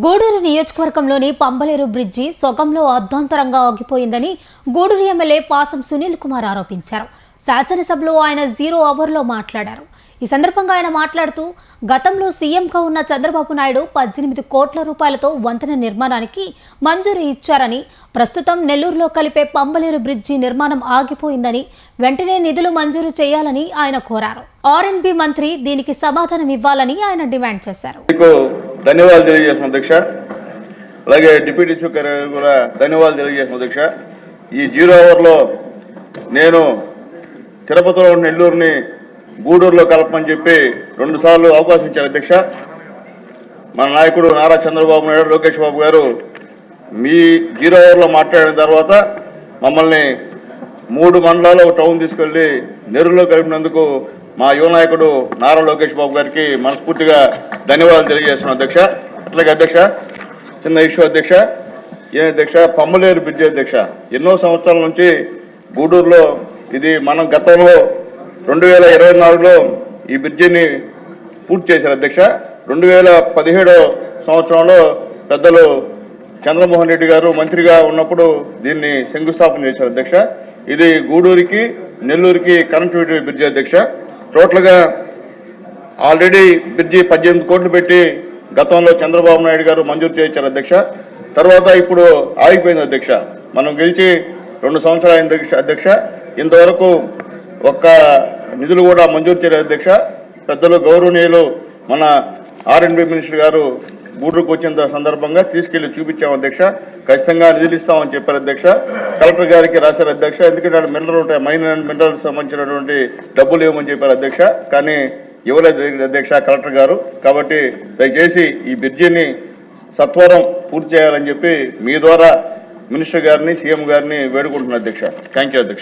గూడూరు నియోజకవర్గంలోని పంబలేరు బ్రిడ్జి సొగంలో అర్ధాంతరంగా ఆగిపోయిందని గూడూరు ఎమ్మెల్యే పాసం సునీల్ కుమార్ ఆరోపించారు. శాసనసభలో ఆయన 0 అవర్లో మాట్లాడారు. ఈ సందర్భంగా ఆయన మాట్లాడుతూ గతంలో సీఎంగా ఉన్న చంద్రబాబు నాయుడు 18 కోట్ల రూపాయలతో వంతెన నిర్మాణానికి మంజూరు ఇచ్చారని, ప్రస్తుతం నెల్లూరులో కలిపే పంబలేరు బ్రిడ్జి నిర్మాణం ఆగిపోయిందని, వెంటనే నిధులు మంజూరు చేయాలని ఆయన కోరారు. ఆర్ఎండ్బి మంత్రి దీనికి సమాధానం ఇవ్వాలని ఆయన డిమాండ్ చేశారు. ధన్యవాదాలు తెలియజేసిన అధ్యక్ష. అలాగే డిప్యూటీ స్పీకర్ కూడా ధన్యవాదాలు తెలియజేసిన అధ్యక్ష. ఈ 0 అవర్లో నేను తిరుపతిలో ఉన్న నెల్లూరుని గూడూరులో కలపమని చెప్పి 2 సార్లు అవకాశం ఇచ్చారు అధ్యక్ష. మన నాయకుడు నారా చంద్రబాబు నాయుడు, లోకేష్ బాబు గారు మీ 0 అవర్లో మాట్లాడిన తర్వాత మమ్మల్ని 3 మండలాలు టౌన్ తీసుకెళ్లి నెల్లూరులో కలిపినందుకు మా యువ నాయకుడు నారా లోకేష్ బాబు గారికి మనస్ఫూర్తిగా ధన్యవాదాలు తెలియజేస్తున్నాం అధ్యక్ష. అట్లాగే అధ్యక్ష, చిన్న ఇష్యూ అధ్యక్ష, అధ్యక్ష పంబలేరు బ్రిడ్జి అధ్యక్ష, ఎన్నో సంవత్సరాల నుంచి గూడూరులో ఇది మనం గతంలో 2024లో ఈ బ్రిడ్జిని పూర్తి చేశారు అధ్యక్ష. 2017 సంవత్సరంలో పెద్దలు చంద్రమోహన్ రెడ్డి గారు మంత్రిగా ఉన్నప్పుడు దీన్ని శంకుస్థాపన చేశారు అధ్యక్ష. ఇది గూడూరుకి నెల్లూరుకి కనెక్టివిటీ బ్రిడ్జి అధ్యక్ష. టోటల్గా ఆల్రెడీ బ్రిడ్జి 18 కోట్లు పెట్టి గతంలో చంద్రబాబు నాయుడు గారు మంజూరు చేయించారు అధ్యక్ష. తర్వాత ఇప్పుడు ఆగిపోయింది అధ్యక్ష. మనం గెలిచి 2 సంవత్సరాలు అయింది అధ్యక్ష. ఇంతవరకు ఒక్క నిధులు కూడా మంజూరు చేయలేదు అధ్యక్ష. పెద్దలు గౌరవనీయులు మన ఆర్ఎండ్బి మినిస్టర్ గారు గూడూరుకు వచ్చిన సందర్భంగా తీసుకెళ్లి చూపించాము అధ్యక్ష. ఖచ్చితంగా నిధులు ఇస్తామని చెప్పారు అధ్యక్ష. కలెక్టర్ గారికి రాశారు అధ్యక్ష. ఎందుకంటే మినరల్ ఉంటాయి, మైన్ అండ్ మినరల్స్ సంబంధించినటువంటి డబ్బులు ఇవ్వమని చెప్పారు అధ్యక్ష. కానీ ఇవ్వలేదు అధ్యక్ష కలెక్టర్ గారు. కాబట్టి దయచేసి ఈ బ్రిడ్జిని సత్వరం పూర్తి చేయాలని చెప్పి మీ ద్వారా మినిస్టర్ గారిని, సీఎం గారిని వేడుకుంటున్నారు అధ్యక్ష. థ్యాంక్ యూ అధ్యక్ష.